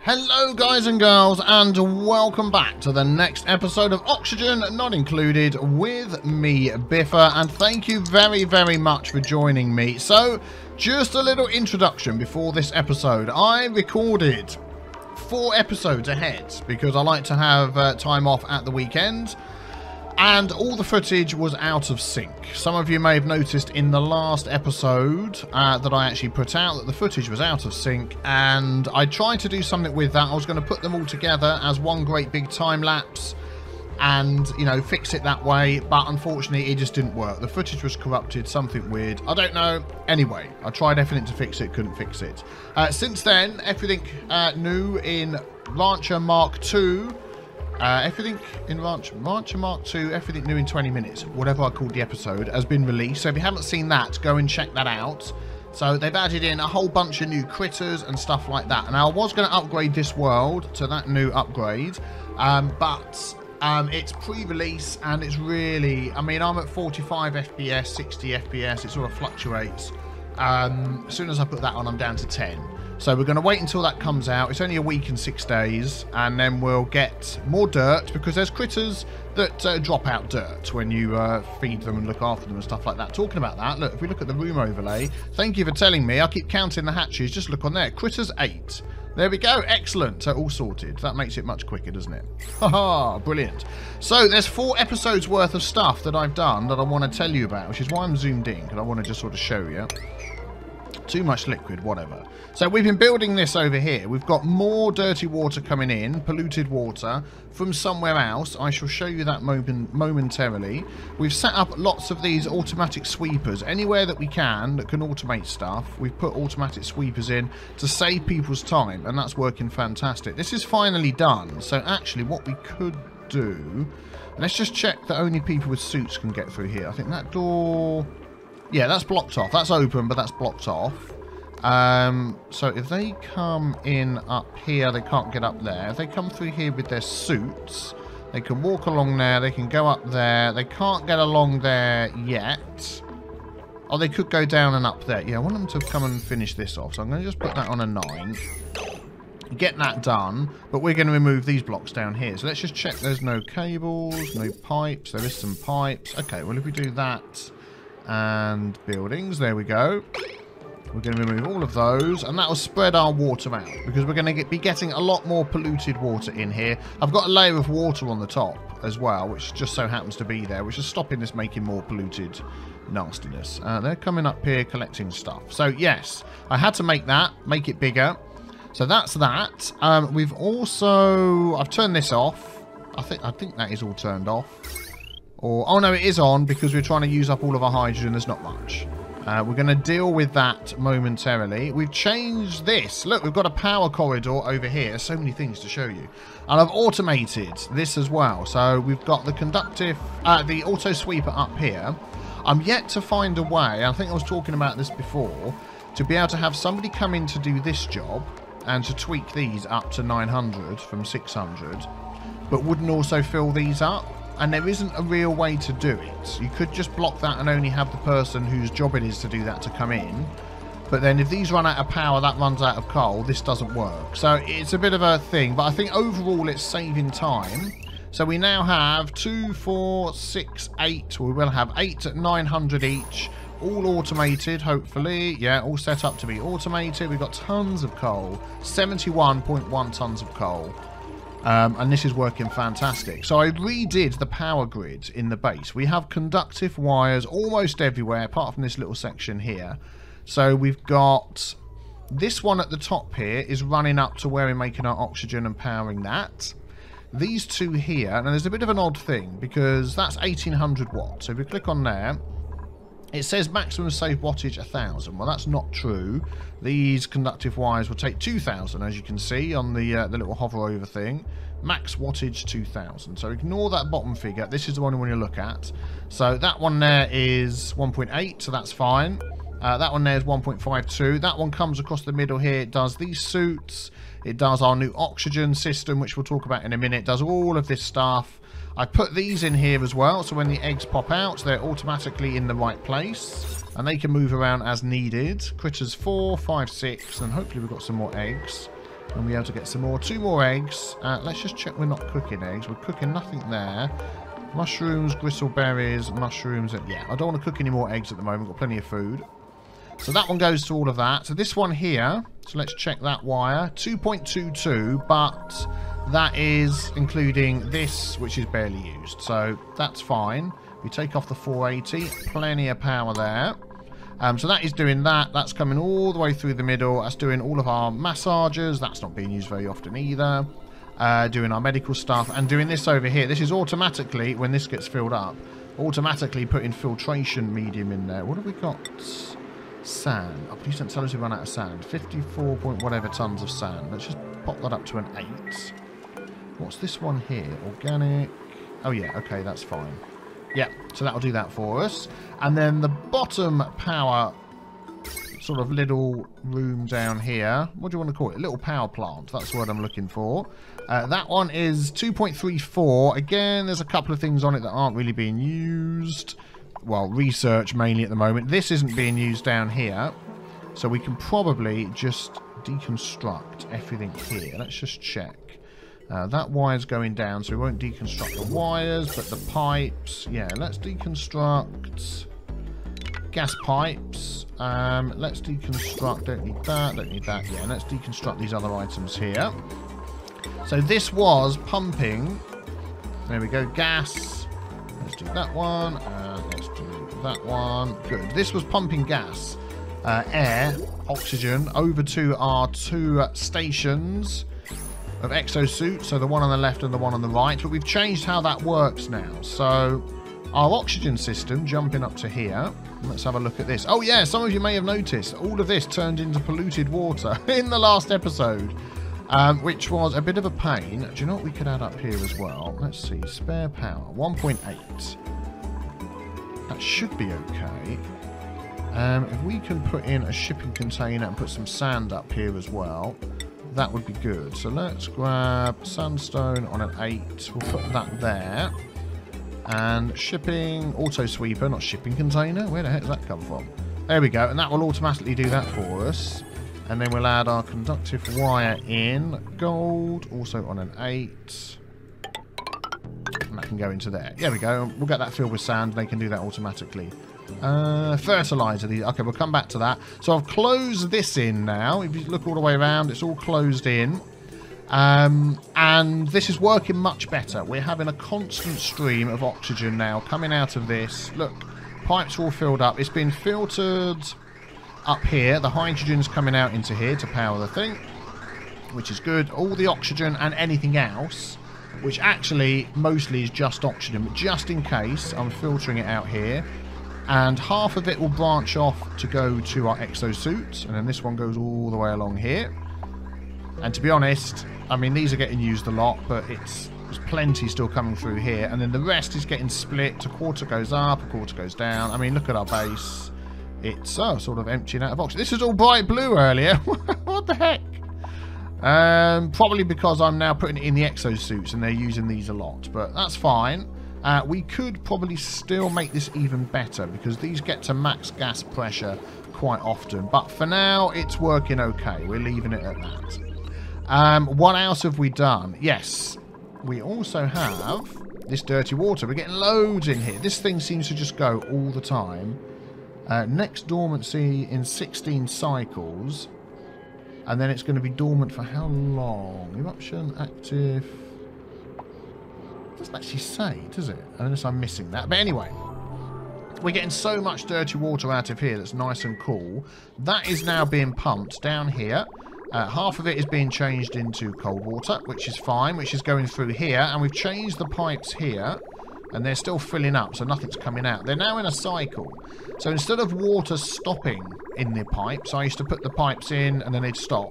Hello guys and girls, and welcome back to the next episode of Oxygen Not Included with me, Biffa, and thank you very much for joining me. So, just a little introduction before this episode. I recorded 4 episodes ahead because I like to have time off at the weekend. And all the footage was out of sync. Some of you may have noticed in the last episode that I actually put out that the footage was out of sync, and I tried to do something with that. I was going to put them all together as one great big time lapse and, you know, fix it that way, but unfortunately it just didn't work. The footage was corrupted, something weird. I don't know. Anyway, I tried everything to fix it, couldn't fix it. Since then, everything new in Rancher Mark II. Everything in Rancher Mark II, everything new in 20 minutes, whatever I called the episode, has been released. So if you haven't seen that, go and check that out. So they've added in a whole bunch of new critters and stuff like that. And I was going to upgrade this world to that new upgrade, but it's pre-release and it's really, I mean, I'm at 45 FPS, 60 FPS, it sort of fluctuates. As soon as I put that on, I'm down to 10. So we're going to wait until that comes out. It's only a week and 6 days, and then we'll get more dirt, because there's critters that drop out dirt when you feed them and look after them and stuff like that. Talking about that, look, if we look at the room overlay, thank you for telling me. I keep counting the hatches. Just look on there. Critters 8. There we go. Excellent. So all sorted. That makes it much quicker, doesn't it? Haha, brilliant. So there's 4 episodes worth of stuff that I've done that I want to tell you about, which is why I'm zoomed in, because I want to just sort of show you. Too much liquid, whatever. So we've been building this over here. We've got more dirty water coming in, polluted water from somewhere else. I shall show you that momentarily. We've set up lots of these automatic sweepers. Anywhere that we can that can automate stuff, we've put automatic sweepers in to save people's time, and that's working fantastic. This is finally done. So actually what we could do, let's just check that only people with suits can get through here. I think that door... yeah, that's blocked off. That's open, but that's blocked off. So if they come in up here, they can't get up there. If they come through here with their suits, they can walk along there. They can go up there. They can't get along there yet. Oh, they could go down and up there. Yeah, I want them to come and finish this off. So I'm going to just put that on a 9. Get that done, but we're going to remove these blocks down here. So let's just check there's no cables, no pipes. There is some pipes. Okay, well, if we do that... and buildings, there we go. We're going to remove all of those, and that will spread our water out, because we're going to be getting a lot more polluted water in here. I've got a layer of water on the top as well, which just so happens to be there, which is stopping this making more polluted nastiness. They're coming up here collecting stuff. So yes, I had to make that, make it bigger. So that's that. We've also, I've turned this off. I think that is all turned off. Or, oh no, it is on, because we're trying to use up all of our hydrogen. There's not much. We're going to deal with that momentarily. We've changed this. Look, we've got a power corridor over here. There's so many things to show you. And I've automated this as well. So we've got the conductive, the auto sweeper up here. I'm yet to find a way, I think I was talking about this before, to be able to have somebody come in to do this job and to tweak these up to 900 from 600, but wouldn't also fill these up. And there isn't a real way to do it. You could just block that and only have the person whose job it is to do that to come in. But then if these run out of power, that runs out of coal, this doesn't work. So it's a bit of a thing. But I think overall it's saving time. So we now have 2, 4, 6, 8. We will have 8 at 900 each. All automated, hopefully. Yeah, all set up to be automated. We've got tons of coal. 71.1 tons of coal. And this is working fantastic. So I redid the power grid in the base. We have conductive wires almost everywhere, apart from this little section here. So we've got this one at the top here is running up to where we're making our oxygen and powering that. These 2 here, and there's a bit of an odd thing, because that's 1800 watts. So if we click on there, it says maximum safe wattage 1000. Well, that's not true. These conductive wires will take 2000, as you can see on the little hover over thing. Max wattage 2000. So ignore that bottom figure. This is the one we want to look at. So that one there is 1.8, so that's fine. That one there is 1.52. That one comes across the middle here. It does these suits. It does our new oxygen system, which we'll talk about in a minute. It does all of this stuff. I put these in here as well, so when the eggs pop out, they're automatically in the right place, and they can move around as needed. Critters 4, 5, 6, and hopefully we've got some more eggs. And we'll be able to get some more. 2 more eggs. Let's just check we're not cooking eggs. We're cooking nothing there. Mushrooms, gristleberries, mushrooms. Yeah, I don't want to cook any more eggs at the moment. Got plenty of food. So that one goes to all of that. So this one here, so let's check that wire. 2.22, but that is including this, which is barely used. So that's fine. We take off the 480. Plenty of power there. So that is doing that. That's coming all the way through the middle. That's doing all of our massagers. That's not being used very often either. Doing our medical stuff. And doing this over here. This is automatically, when this gets filled up, automatically putting filtration medium in there. What have we got? Sand. Oh, please don't tell us we run out of sand. 54 point whatever tons of sand. Let's just pop that up to an 8. What's this one here? Organic. Oh, yeah. Okay, that's fine. Yeah, so that'll do that for us. And then the bottom power sort of little room down here. What do you want to call it? A little power plant. That's what I'm looking for. That one is 2.34. Again, there's a couple of things on it that aren't really being used. Well, research mainly at the moment. This isn't being used down here. So we can probably just deconstruct everything here. Let's just check. That wire's going down, so we won't deconstruct the wires, but the pipes. Yeah, let's deconstruct gas pipes. Let's deconstruct, don't need that. Yeah, let's deconstruct these other items here. So this was pumping. There we go, gas. Let's do that one, and let's do that one. Good. This was pumping gas, air, oxygen, over to our 2 stations of exosuit, so the one on the left and the one on the right, but we've changed how that works now. So our oxygen system, jumping up to here, let's have a look at this. Oh yeah, some of you may have noticed all of this turned into polluted water in the last episode, which was a bit of a pain. Do you know what we could add up here as well? Let's see, spare power 1.8. That should be okay. If we can put in a shipping container and put some sand up here as well, that would be good. So let's grab sandstone on an 8. We'll put that there. And shipping, auto sweeper, not shipping container. Where the heck does that come from? There we go. And that will automatically do that for us. And then we'll add our conductive wire in. Gold, also on an 8. And that can go into there. There we go. We'll get that filled with sand. They can do that automatically. Fertilizer. Okay, we'll come back to that. So I've closed this in now. If you look all the way around, it's all closed in. And this is working much better. We're having a constant stream of oxygen now coming out of this. Look, pipes are all filled up. It's been filtered up here. The hydrogen's coming out into here to power the thing, which is good. All the oxygen and anything else, which actually mostly is just oxygen, but just in case, I'm filtering it out here. And half of it will branch off to go to our exosuit. And then this one goes all the way along here. And to be honest, I mean, these are getting used a lot, but there's plenty still coming through here. And then the rest is getting split. A quarter goes up, a quarter goes down. I mean, look at our base. It's sort of emptying out of oxygen. This was all bright blue earlier. What the heck? Probably because I'm now putting it in the exosuits and they're using these a lot. But that's fine. We could probably still make this even better because these get to max gas pressure quite often. But for now, it's working okay. We're leaving it at that. What else have we done? Yes, we also have this dirty water. We're getting loads in here. This thing seems to just go all the time. Next dormancy in 16 cycles. And then it's going to be dormant for how long? Eruption, active... doesn't actually say, does it? Unless I'm missing that. But anyway, we're getting so much dirty water out of here that's nice and cool. That is now being pumped down here. Half of it is being changed into cold water, which is fine, which is going through here. And we've changed the pipes here. And they're still filling up, so nothing's coming out. They're now in a cycle. So instead of water stopping in the pipes, I used to put the pipes in and then they'd stop.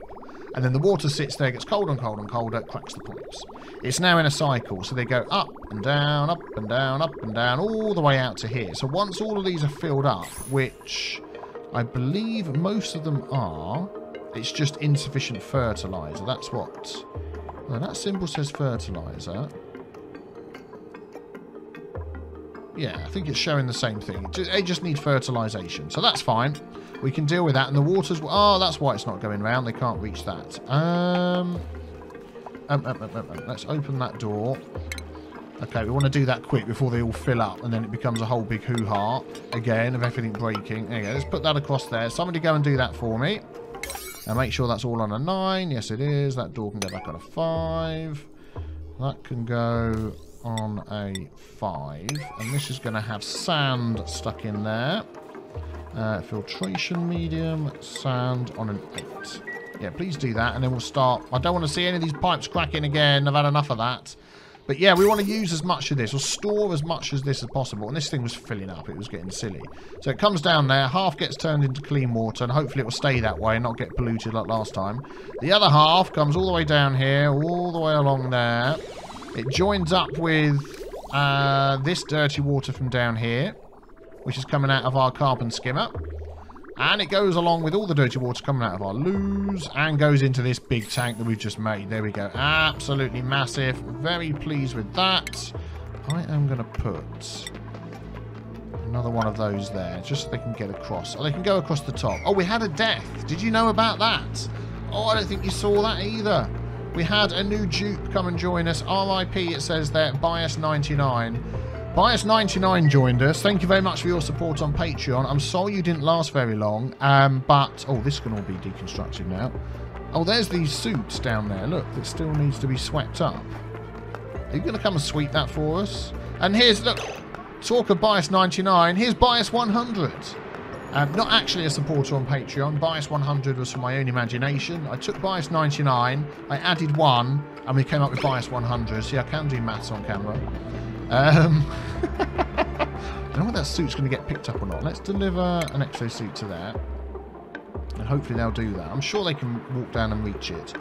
And then the water sits there, gets colder and colder and colder, cracks the pipes. It's now in a cycle, so they go up and down, up and down, up and down, all the way out to here. So once all of these are filled up, which I believe most of them are, it's just insufficient fertilizer. That's what... well, that symbol says fertilizer. Yeah, I think it's showing the same thing. They just need fertilization. So that's fine. We can deal with that. And the water's... Oh, that's why it's not going round. They can't reach that. Let's open that door. Okay, we want to do that quick before they all fill up. And then it becomes a whole big hoo-ha again of everything breaking. There you go. Let's put that across there. Somebody go and do that for me. And make sure that's all on a 9. Yes, it is. That door can go back on a 5. That can go on a 5. And this is going to have sand stuck in there. Filtration medium. Sand on an 8. Yeah, please do that. And then we'll start. I don't want to see any of these pipes cracking again. I've had enough of that. But yeah, we want to use as much of this, or store as much of this as possible. And this thing was filling up. It was getting silly. So it comes down there. Half gets turned into clean water, and hopefully it will stay that way and not get polluted like last time. The other half comes all the way down here, all the way along there. It joins up with this dirty water from down here, which is coming out of our carbon skimmer. And it goes along with all the dirty water coming out of our loos and goes into this big tank that we've just made. There we go. Absolutely massive. Very pleased with that. I am going to put another one of those there just so they can get across. Oh, they can go across the top. Oh, we had a death. Did you know about that? Oh, I don't think you saw that either. We had a new dupe come and join us. RIP, it says there. Bias99. Bias99 joined us. Thank you very much for your support on Patreon. I'm sorry you didn't last very long, but... Oh, this can all be deconstructed now. Oh, there's these suits down there. Look, that still needs to be swept up. Are you going to come and sweep that for us? And here's, look, talk of Bias99. Here's Bias100. Not actually a supporter on Patreon. Bias100 was from my own imagination. I took Bias99, I added 1, and we came up with Bias100. See, I can do maths on camera. I don't know whether that suit's going to get picked up or not. Let's deliver an exosuit to there. And hopefully they'll do that. I'm sure they can walk down and reach it.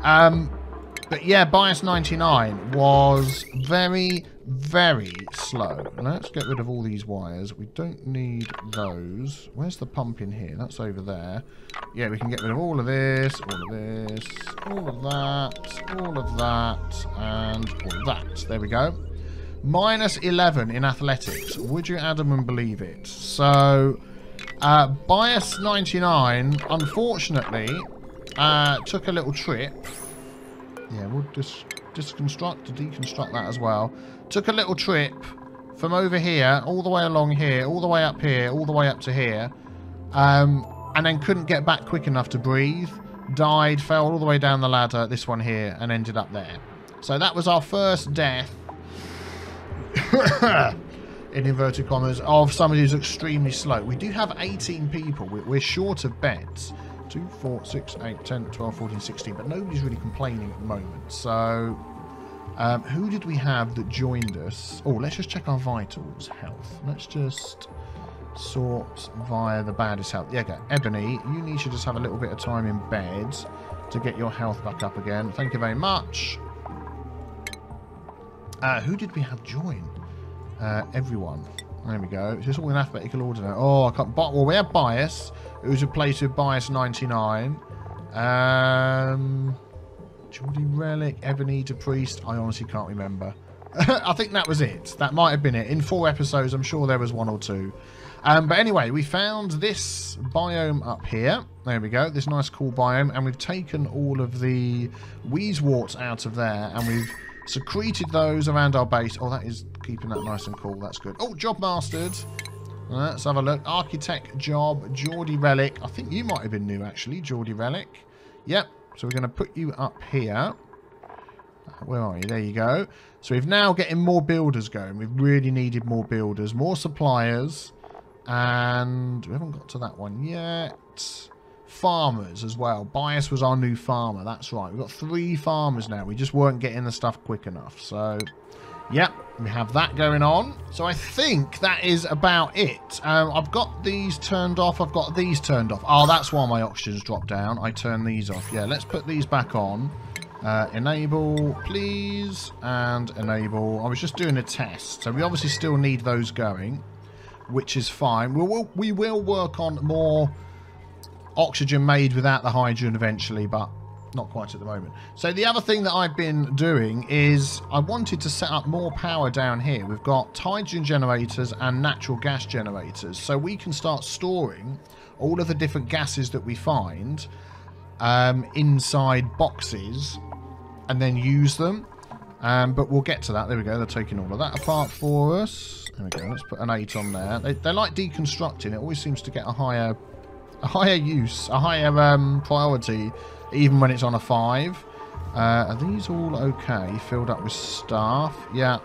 But yeah, Bias99 was very, very slow. Let's get rid of all these wires. We don't need those. Where's the pump in here? That's over there. Yeah, we can get rid of all of this, all of this, all of that, all of that, and all of that. There we go. Minus 11 in athletics. Would you, Adam, and believe it? So, Bias99, unfortunately, took a little trip. Yeah, we'll just deconstruct that as well. Took a little trip from over here, all the way along here, all the way up here, all the way up to here, and then couldn't get back quick enough to breathe. Died, fell all the way down the ladder, this one here, and ended up there. So that was our first death. In inverted commas, of somebody who's extremely slow. We do have 18 people. We're short of beds. 2, 4, 6, 8, 10, 12, 14, 16. But nobody's really complaining at the moment. So, who did we have that joined us? Oh, let's just check our vitals health. Let's just sort via the baddest health. Yeah, okay. Ebony, you need to just have a little bit of time in bed to get your health back up again. Thank you very much. Who did we have join? Everyone. There we go. It's just all in alphabetical order now. Oh, I can't... Well, we have Bias. It was replaced with Bias99. Geordie Relic, Ebony to Priest. I honestly can't remember. I think that was it. That might have been it. In 4 episodes, I'm sure there was 1 or 2. But anyway, we found this biome up here. There we go. This nice cool biome. And we've taken all of the wheezeworts out of there. And we've secreted those around our base. Oh, that is keeping that nice and cool. That's good. Oh, job mastered. Let's have a look. Architect job. Geordie Relic. I think you might have been new, actually. Geordie Relic. Yep. So we're going to put you up here. Where are you? There you go. So we've now getting more builders going. We've really needed more builders. More suppliers. And we haven't got to that one yet. Farmers as well. Bias was our new farmer. That's right. We've got 3 farmers now. We just weren't getting the stuff quick enough. So, yep, we have that going on. So I think that is about it. I've got these turned off. I've got these turned off. Oh, that's why my oxygen's dropped down. I turned these off. Yeah, let's put these back on. Enable, please. And enable. I was just doing a test. So we obviously still need those going, which is fine. We will work on more oxygen made without the hydrogen eventually, but Not quite at the moment. So the other thing that I've been doing is I wanted to set up more power down here. We've got hydrogen generators and natural gas generators. So we can start storing all of the different gases that we find inside boxes and then use them. But we'll get to that. There we go. They're taking all of that apart for us. There we go. Let's put an 8 on there. They like deconstructing. It always seems to get a higher use, a higher priority, even when it's on a 5. Are these all okay? Filled up with staff? Yeah.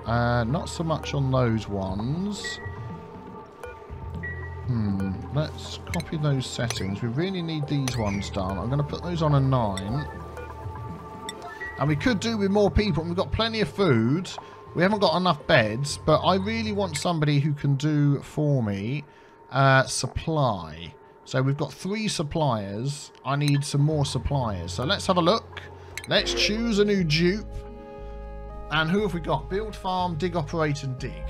Not so much on those ones. Let's copy those settings. We really need these ones done. I'm going to put those on a 9. And we could do with more people. We've got plenty of food. We haven't got enough beds. But I really want somebody who can do for me supply. So we've got 3 suppliers. I need some more suppliers. So let's have a look. Let's choose a new dupe. And who have we got? Build, farm, dig, operate, and dig.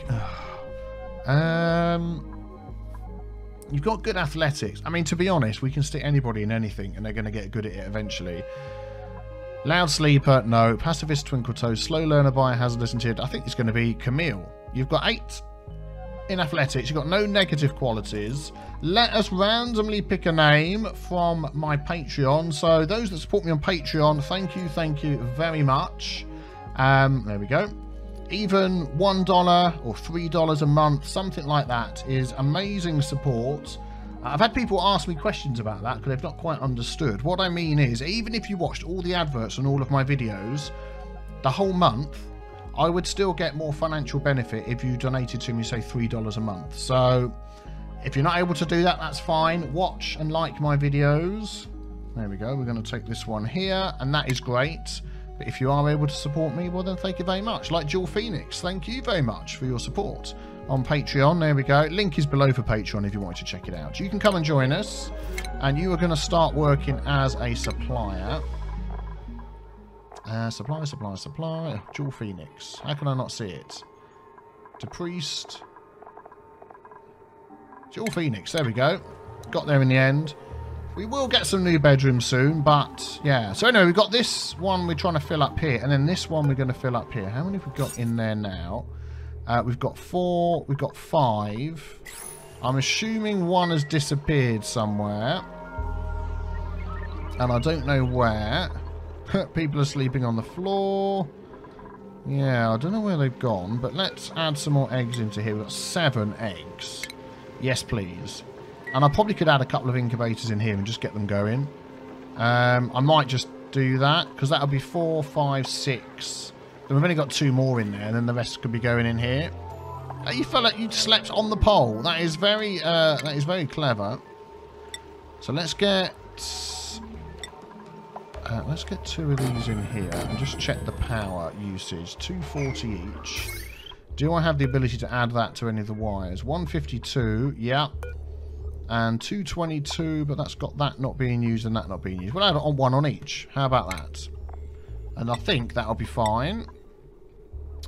You've got good athletics. I mean, to be honest, we can stick anybody in anything and they're going to get good at it eventually. Loud sleeper, no. Pacifist, twinkle toes, slow learner, biohazardous, and tiered. I think it's going to be Camille. You've got 8 in athletics. You've got no negative qualities. Let us randomly pick a name from my Patreon. So those that support me on Patreon, thank you very much. There we go. Even $1 or $3 a month, something like that, is amazing support. I've had people ask me questions about that because they've not quite understood. What I mean is, even if you watched all the adverts on all of my videos the whole month, I would still get more financial benefit if you donated to me, say, $3 a month. So if you're not able to do that, that's fine. Watch and like my videos. There we go. We're going to take this one here, and that is great. But if you are able to support me, well, then thank you very much. Like Jewel Phoenix, thank you very much for your support on Patreon. There we go. Link is below for Patreon if you want to check it out. You can come and join us, and you are going to start working as a supplier. Supply. Jewel Phoenix. How can I not see it? To Priest. Jewel Phoenix. There we go. Got there in the end. We will get some new bedrooms soon, but yeah. So anyway, we've got this one we're trying to fill up here, and then this one we're going to fill up here. How many have we got in there now? We've got 4. We've got 5. I'm assuming one has disappeared somewhere, and I don't know where. People are sleeping on the floor. Yeah, I don't know where they've gone, but let's add some more eggs into here. We've got 7 eggs. Yes, please. And I probably could add a couple of incubators in here and just get them going. I might just do that, because that'll be 4, 5, 6. Then we've only got 2 more in there, and then the rest could be going in here. You felt like you slept on the pole. That is very clever. So let's get 2 of these in here and just check the power usage. 240 each. Do I have the ability to add that to any of the wires? 152, yeah. And 222, but that's got that not being used and that not being used. We'll add it on 1 on each. How about that? And I think that'll be fine.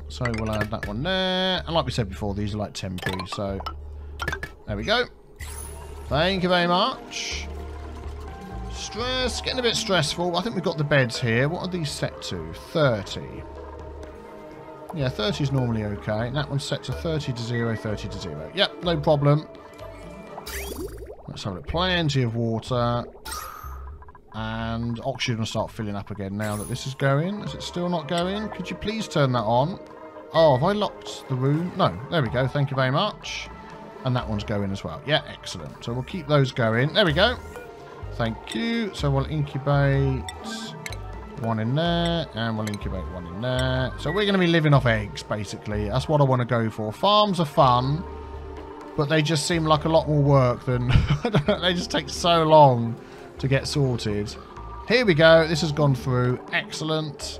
So we'll add that one there. And like we said before, these are like temporary. So there we go. Thank you very much. Stress, getting a bit stressful. I think we've got the beds here. What are these set to? 30. Yeah, 30 is normally okay. And that one's set to 30 to 0, 30 to 0. Yep, no problem. Let's have plenty of water. And oxygen will start filling up again now that this is going. Is it still not going? Could you please turn that on? Oh, have I locked the room? No. There we go. Thank you very much. And that one's going as well. Yeah, excellent. So we'll keep those going. There we go. Thank you. So we'll incubate 1 in there. And we'll incubate 1 in there. So we're going to be living off eggs, basically. That's what I want to go for. Farms are fun, but they just seem like a lot more work than... I don't know, they just take so long to get sorted. Here we go. This has gone through. Excellent.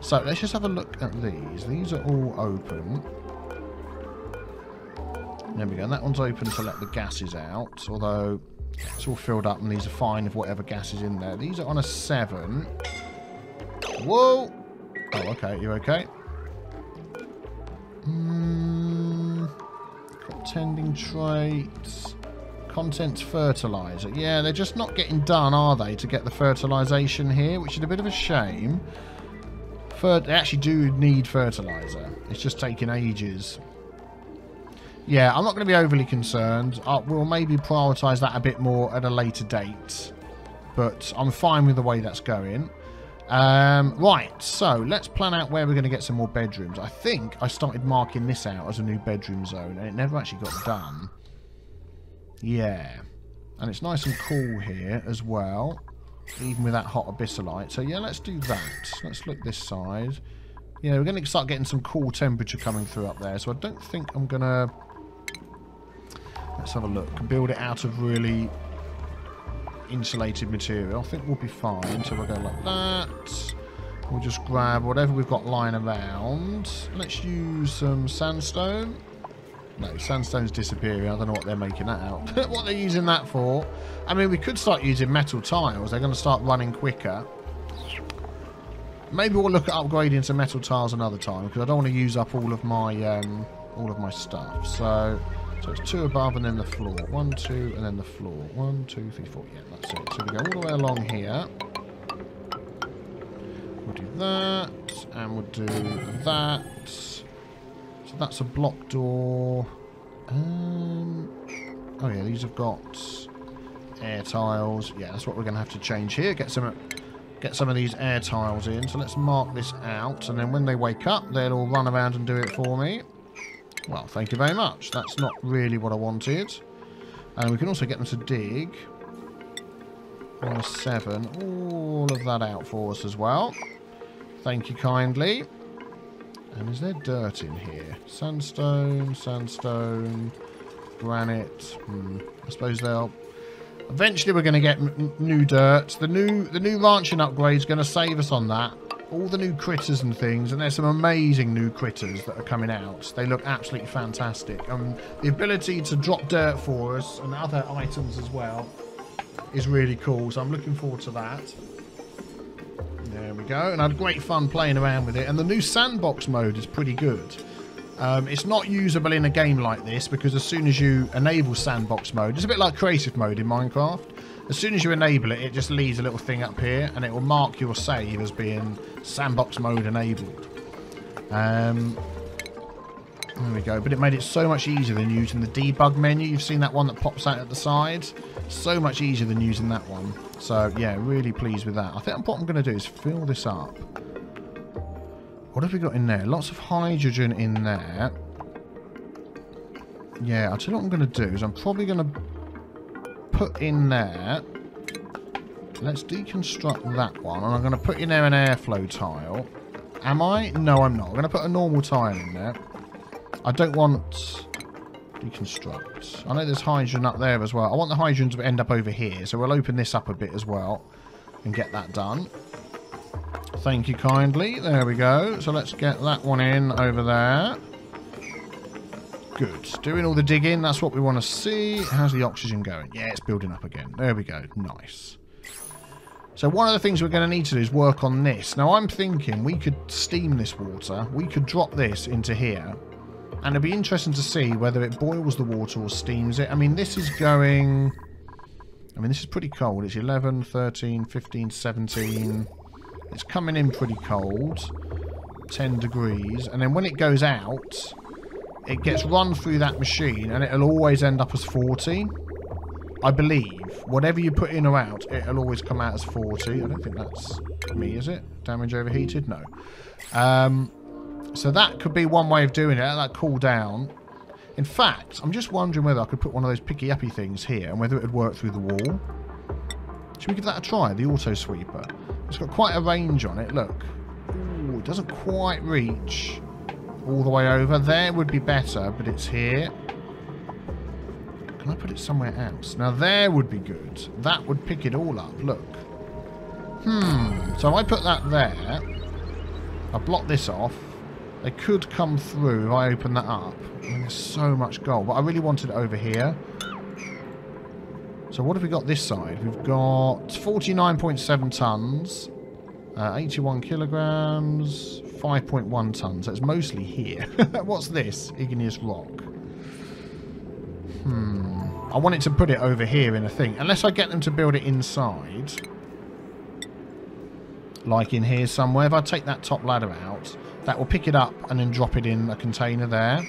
So let's just have a look at these. These are all open. There we go. And that one's open to let the gases out. Although it's all filled up and these are fine with whatever gas is in there. These are on a 7. Whoa. Oh, okay. You okay? Crop tending traits. Contents fertilizer. Yeah, they're just not getting done, are they, to get the fertilization here, which is a bit of a shame. They actually do need fertilizer. It's just taking ages. Yeah, I'm not going to be overly concerned. We'll maybe prioritise that a bit more at a later date. But I'm fine with the way that's going. Right, so let's plan out where we're going to get some more bedrooms. I think I started marking this out as a new bedroom zone, and it never actually got done. Yeah. And it's nice and cool here as well, even with that hot abyssalite. So yeah, let's do that. Let's look this side. Yeah, we're going to start getting some cool temperature coming through up there. So I don't think I'm going to... Let's have a look. Build it out of really insulated material. I think we'll be fine. So we'll go like that. We'll just grab whatever we've got lying around. Let's use some sandstone. No, sandstone's disappearing. I don't know what they're making that out. What they're using that for. I mean, we could start using metal tiles. They're going to start running quicker. Maybe we'll look at upgrading to metal tiles another time, because I don't want to use up all of my stuff. So it's 2 above and then the floor. 1, 2, and then the floor. 1, 2, 3, 4. Yeah, that's it. So we go all the way along here. We'll do that, and we'll do that. So that's a block door. Oh yeah, these have got air tiles. Yeah, that's what we're going to have to change here. Get some of these air tiles in. So let's mark this out, and then when they wake up, they'll all run around and do it for me. Well, thank you very much. That's not really what I wanted. And we can also get them to dig. On 7. All of that out for us as well. Thank you kindly. And is there dirt in here? Sandstone, sandstone, granite. I suppose they'll... Eventually we're going to get new dirt. The new ranching upgrade is going to save us on that. All the new critters and things, and there's some amazing new critters that are coming out. They look absolutely fantastic. The ability to drop dirt for us and other items as well is really cool, so I'm looking forward to that. There we go, and I had great fun playing around with it. And the new Sandbox Mode is pretty good. It's not usable in a game like this, because as soon as you enable Sandbox Mode, it's a bit like Creative Mode in Minecraft. As soon as you enable it, it just leaves a little thing up here, and it will mark your save as being Sandbox Mode enabled. There we go. But it made it so much easier than using the debug menu. You've seen that one that pops out at the side? So much easier than using that one. So, yeah, really pleased with that. I think what I'm going to do is fill this up. What have we got in there? Lots of hydrogen in there. Yeah, I'll tell you what I'm going to do is I'm probably going to put in there... Let's deconstruct that one. And I'm going to put in there an airflow tile. Am I? No, I'm not. I'm going to put a normal tile in there. I don't want... Deconstruct. I know there's hydrogen up there as well. I want the hydrogen to end up over here. So we'll open this up a bit as well. And get that done. Thank you kindly. There we go. So let's get that one in over there. Good. Doing all the digging. That's what we want to see. How's the oxygen going? Yeah, it's building up again. There we go. Nice. So one of the things we're going to need to do is work on this. Now I'm thinking we could steam this water. We could drop this into here. And it'd be interesting to see whether it boils the water or steams it. I mean, this is going... I mean, this is pretty cold. It's 11, 13, 15, 17... It's coming in pretty cold. 10 degrees. And then when it goes out, it gets run through that machine and it'll always end up as 40. I believe. Whatever you put in or out, it'll always come out as 40. I don't think that's me, is it? Damage overheated? No. So that could be one way of doing it. That cool down. In fact, I'm just wondering whether I could put one of those picky-uppy things here and whether it would work through the wall. Should we give that a try? The auto sweeper. It's got quite a range on it. Look. Ooh, it doesn't quite reach all the way over. There would be better, but it's here. Can I put it somewhere else? Now there would be good. That would pick it all up. Look. So if I put that there, I block this off. They could come through if I open that up. I mean, there's so much gold, but I really wanted it over here. So what have we got this side? We've got 49.7 tons, 81 kilograms, 5.1 tons. So it's mostly here. What's this? Igneous rock. I wanted to put it over here in a thing. Unless I get them to build it inside. Like in here somewhere. If I take that top ladder out, that will pick it up and then drop it in a container there.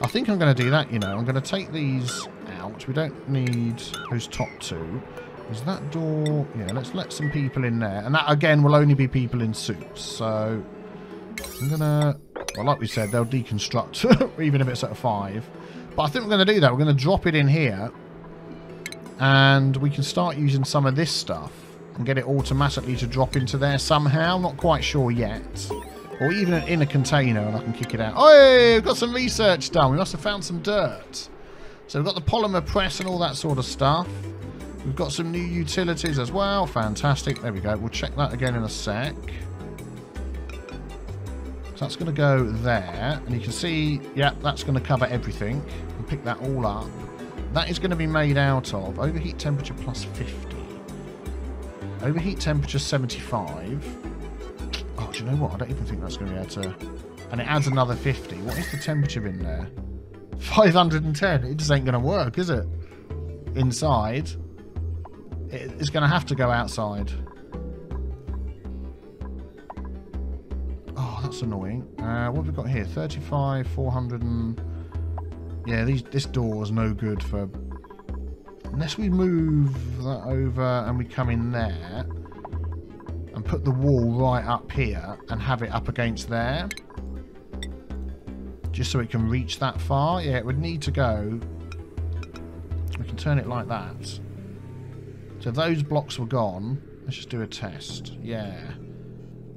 I think I'm going to do that, you know. I'm going to take these out. We don't need those top two. Is that door... Yeah, let's let some people in there. And that, again, will only be people in suits. So, I'm going to... Well, like we said, they'll deconstruct, even if it's at a 5. But I think we're going to do that. We're going to drop it in here. And we can start using some of this stuff. And get it automatically to drop into there somehow. Not quite sure yet. Or even in a container and I can kick it out. Oh, we've got some research done. We must have found some dirt. So we've got the polymer press and all that sort of stuff. We've got some new utilities as well. Fantastic. There we go. We'll check that again in a sec. So that's going to go there. And you can see, yeah, that's going to cover everything. And pick that all up. That is going to be made out of overheat temperature plus 50. Overheat temperature 75. Oh, do you know what? I don't even think that's going to be able to... And it adds another 50. What is the temperature in there? 510. It just ain't going to work, is it? Inside. It's going to have to go outside. Oh, that's annoying. What have we got here? 35, 400 and... Yeah, this door is no good for... Unless we move that over and we come in there and put the wall right up here and have it up against there. Just so it can reach that far. Yeah, it would need to go... We can turn it like that. So if those blocks were gone, let's just do a test. Yeah.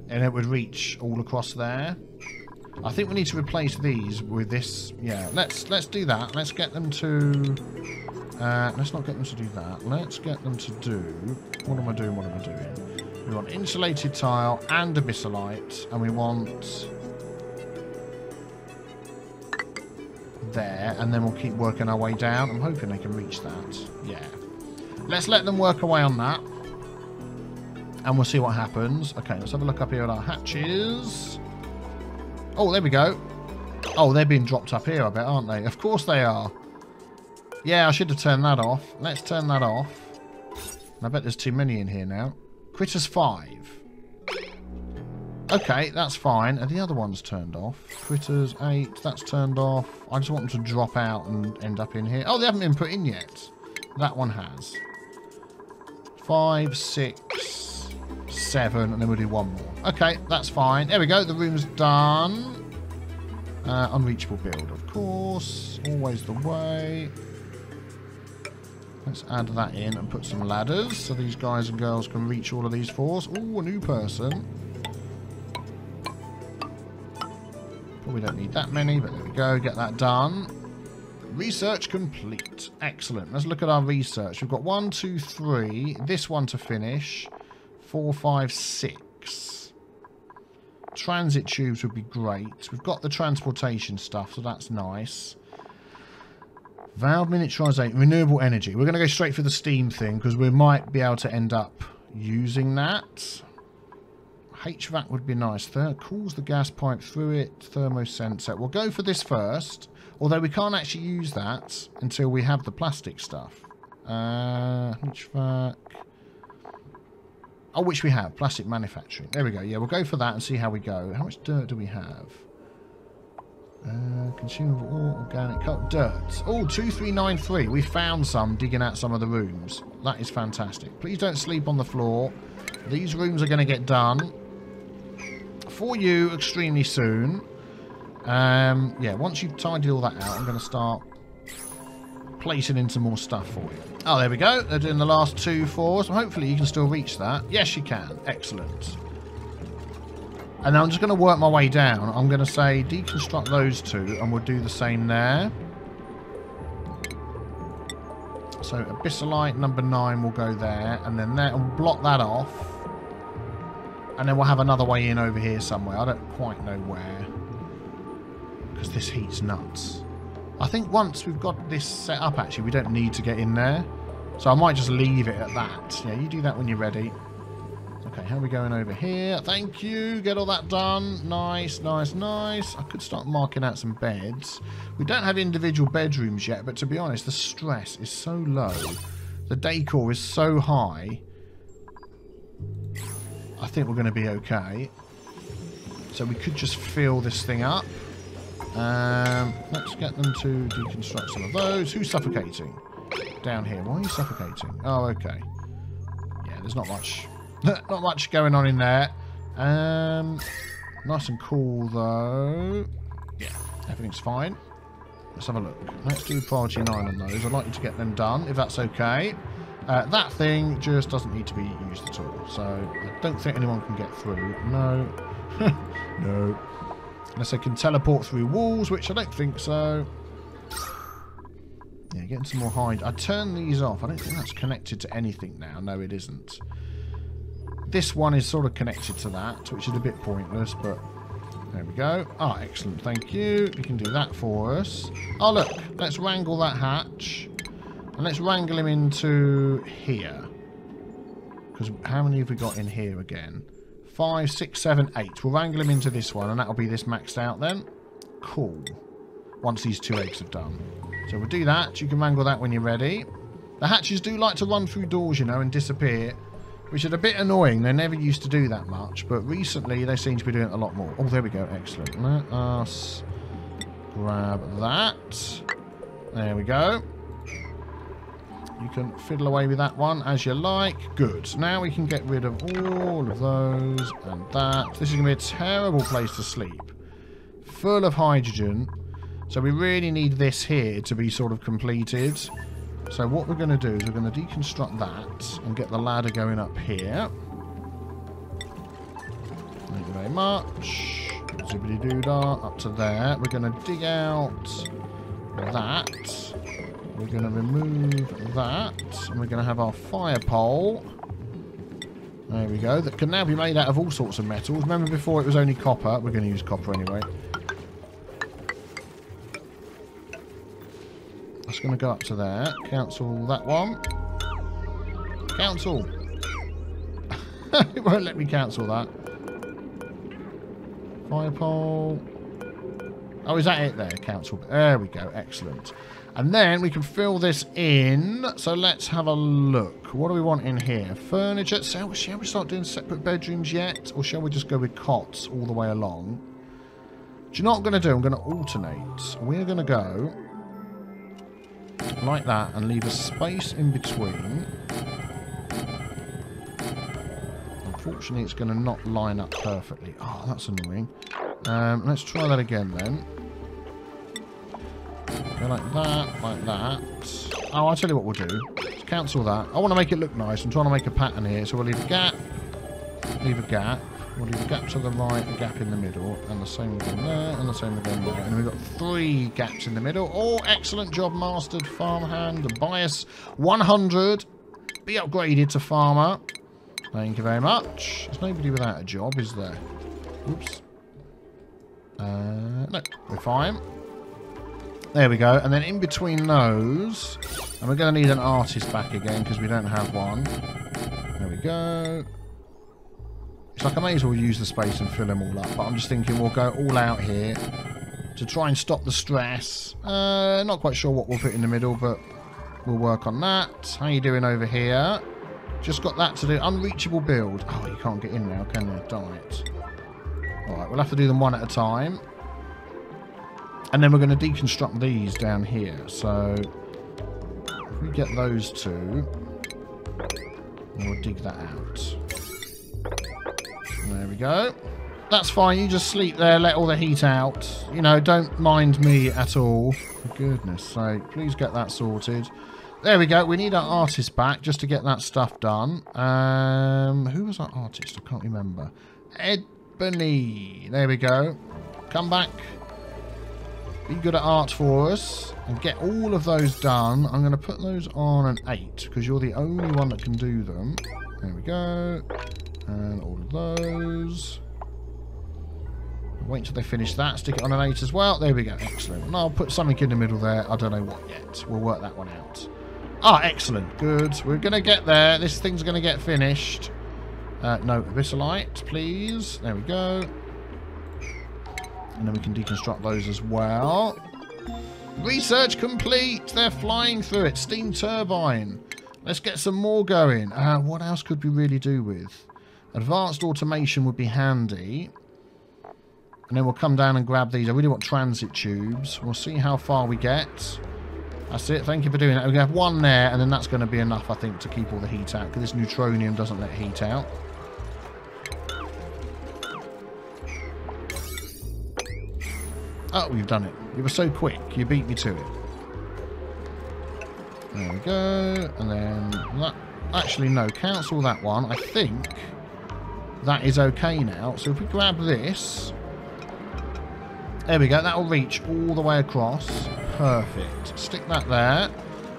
And it would reach all across there. I think we need to replace these with this. Yeah, let's do that. Let's get them to... let's not get them to do that. Let's get them to do... What am I doing? What am I doing? We want insulated tile and abyssalite. And we want... There. And then we'll keep working our way down. I'm hoping they can reach that. Yeah. Let's let them work away on that. And we'll see what happens. Okay, let's have a look up here at our hatches. Oh, there we go. Oh, they're being dropped up here, I bet, aren't they? Of course they are. Yeah, I should have turned that off. Let's turn that off. I bet there's too many in here now. Critters 5. Okay, that's fine. Are the other ones turned off? Critters 8, that's turned off. I just want them to drop out and end up in here. Oh, they haven't been put in yet. That one has. 5, 6, 7, and then we'll do one more. Okay, that's fine. There we go. The room's done. Unreachable build, of course. Always the way. Let's add that in and put some ladders so these guys and girls can reach all of these floors. Ooh, a new person. Probably don't need that many, but there we go. Get that done. Research complete. Excellent. Let's look at our research. We've got 1, 2, 3. This one to finish. 4, 5, 6. Transit tubes would be great. We've got the transportation stuff, so that's nice. Valve miniaturization. Renewable energy. We're going to go straight for the steam thing because we might be able to end up using that. HVAC would be nice. Cools the gas pipe through it. Thermo Sensor. We'll go for this first. Although we can't actually use that until we have the plastic stuff. HVAC. Oh, which we have. Plastic manufacturing. There we go. Yeah, we'll go for that and see how we go. How much dirt do we have? Consumable ore, organic dirt. Oh, 2393. We found some digging out some of the rooms. That is fantastic. Please don't sleep on the floor. These rooms are going to get done for you extremely soon. Yeah, once you've tidied all that out, I'm going to start placing in some more stuff for you. Oh, there we go. They're doing the last 2 for us. Hopefully you can still reach that. Yes, you can. Excellent. And I'm just going to work my way down. I'm going to say deconstruct those 2, and we'll do the same there. So abyssalite number 9 will go there, and then there, and block that off. And then we'll have another way in over here somewhere. I don't quite know where. Because this heat's nuts. I think once we've got this set up, actually, we don't need to get in there. So I might just leave it at that. Yeah, you do that when you're ready. Okay, how are we going over here? Thank you. Get all that done. Nice, nice, nice. I could start marking out some beds. We don't have individual bedrooms yet, but to be honest, the stress is so low. The decor is so high. I think we're going to be okay. So we could just fill this thing up. Let's get them to deconstruct some of those. Who's suffocating? Down here. Why are you suffocating? Oh, okay. Yeah, there's not much. Not much going on in there. Nice and cool, though. Yeah, everything's fine. Let's have a look. Let's do priority 9 on those. I'd like you to get them done, if that's okay. That thing just doesn't need to be used at all. So, I don't think anyone can get through. No. No. Unless they can teleport through walls, which I don't think so. Yeah, getting some more hide. I turned these off. I don't think that's connected to anything now. No, it isn't. This one is sort of connected to that, which is a bit pointless, but there we go. Ah, excellent. Thank you. You can do that for us. Oh, look. Let's wrangle that hatch. And let's wrangle him into here. Because how many have we got in here again? 5, 6, 7, 8. We'll wrangle him into this one, and that'll be this maxed out then. Cool. Once these 2 eggs have done. So we'll do that. You can wrangle that when you're ready. The hatches do like to run through doors, you know, and disappear, which is a bit annoying. They never used to do that much, but recently they seem to be doing it a lot more. Oh, there we go. Excellent. Let us grab that. There we go. You can fiddle away with that one as you like. Good. Now we can get rid of all of those and that. This is going to be a terrible place to sleep. Full of hydrogen. So we really need this here to be sort of completed. So what we're going to do is we're going to deconstruct that and get the ladder going up here. Thank you very much. Zippity-doo-dah. Up to there. We're going to dig out that. We're going to remove that. And we're going to have our fire pole. There we go. That can now be made out of all sorts of metals. Remember before it was only copper? We're going to use copper anyway. That's going to go up to there. Cancel that one. Cancel. It won't let me cancel that. Fire pole. Oh, is that it there? Cancel. There we go. Excellent. And then we can fill this in. So let's have a look. What do we want in here? Furniture. So shall we start doing separate bedrooms yet? Or shall we just go with cots all the way along? Do you know what I'm going to do? I'm going to alternate. We're going to go like that and leave a space in between. Unfortunately, it's going to not line up perfectly. Oh, that's annoying. Let's try that again then. Go like that, like that. Oh, I'll tell you what we'll do. Let's cancel that. I want to make it look nice. I'm trying to make a pattern here. So we'll leave a gap. Leave a gap. We'll leave a gap to the right, a gap in the middle, and the same again there, and the same again there. And we've got 3 gaps in the middle. Oh, excellent job, mastered farmhand. Bias 100. Be upgraded to farmer. Thank you very much. There's nobody without a job, is there? Oops. No, we're fine. There we go. And then in between those, and we're going to need an artist back again because we don't have one. There we go. It's like I may as well use the space and fill them all up, but I'm just thinking we'll go all out here to try and stop the stress. Not quite sure what we'll put in the middle, but we'll work on that. How you doing over here? Just got that to do. Unreachable build. Oh, you can't get in now, can you? Darn it. Alright, we'll have to do them one at a time. And then we're going to deconstruct these down here. So, if we get those 2, we'll dig that out. There we go. That's fine. You just sleep there, let all the heat out. You know, don't mind me at all. For goodness sake, please get that sorted. There we go. We need our artist back just to get that stuff done. Who was our artist? I can't remember. Ebony. There we go. Come back. Be good at art for us. And get all of those done. I'm going to put those on an 8 because you're the only one that can do them. There we go. And all of those. Wait until they finish that. Stick it on an 8 as well. There we go. Excellent. And I'll put something in the middle there. I don't know what yet. We'll work that one out. Ah, excellent. Good. We're going to get there. This thing's going to get finished. No, Abyssallite, please. There we go. And then we can deconstruct those as well. Research complete! They're flying through it. Steam turbine. Let's get some more going. What else could we really do with? Advanced automation would be handy. And then we'll come down and grab these. I really want transit tubes. We'll see how far we get. That's it. Thank you for doing that. We're going to have one there, and then that's going to be enough, I think, to keep all the heat out, because this neutronium doesn't let heat out. Oh, we've done it. You were so quick. You beat me to it. There we go. And then that... Actually, no. Cancel that one. I think that is okay now. So if we grab this... There we go. That'll reach all the way across. Perfect. Stick that there.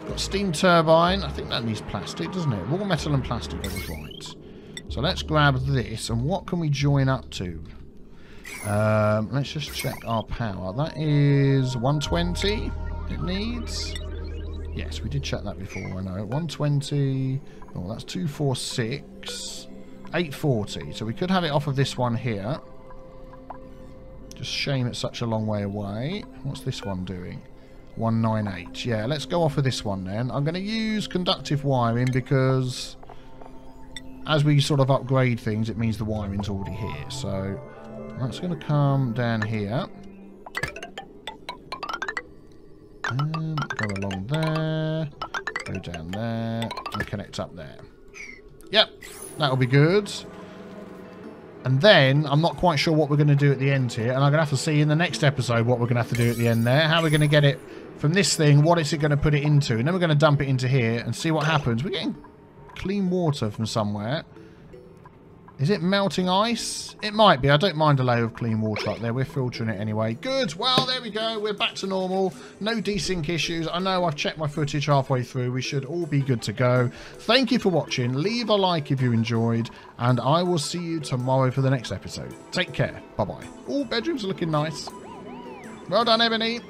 Got steam turbine. I think that needs plastic, doesn't it? Raw metal and plastic. I was right. So let's grab this. And what can we join up to? Let's just check our power. That is 120 it needs. Yes, we did check that before, I know. 120. Oh, that's 246. 840. So we could have it off of this one here. Just shame it's such a long way away. What's this one doing? 198. Yeah, let's go off of this one then. I'm going to use conductive wiring because as we sort of upgrade things, it means the wiring's already here. So that's going to come down here. And go along there. Go down there. And connect up there. Yep, that'll be good. And then, I'm not quite sure what we're going to do at the end here. And I'm going to have to see in the next episode what we're going to have to do at the end there. How we're going to get it from this thing. What is it going to put it into? And then we're going to dump it into here and see what happens. We're getting clean water from somewhere. Is it melting ice? It might be. I don't mind a layer of clean water up there. We're filtering it anyway. Good. Well, there we go. We're back to normal. No desync issues. I know I've checked my footage halfway through. We should all be good to go. Thank you for watching. Leave a like if you enjoyed. And I will see you tomorrow for the next episode. Take care. Bye-bye. All bedrooms are looking nice. Well done, Ebony.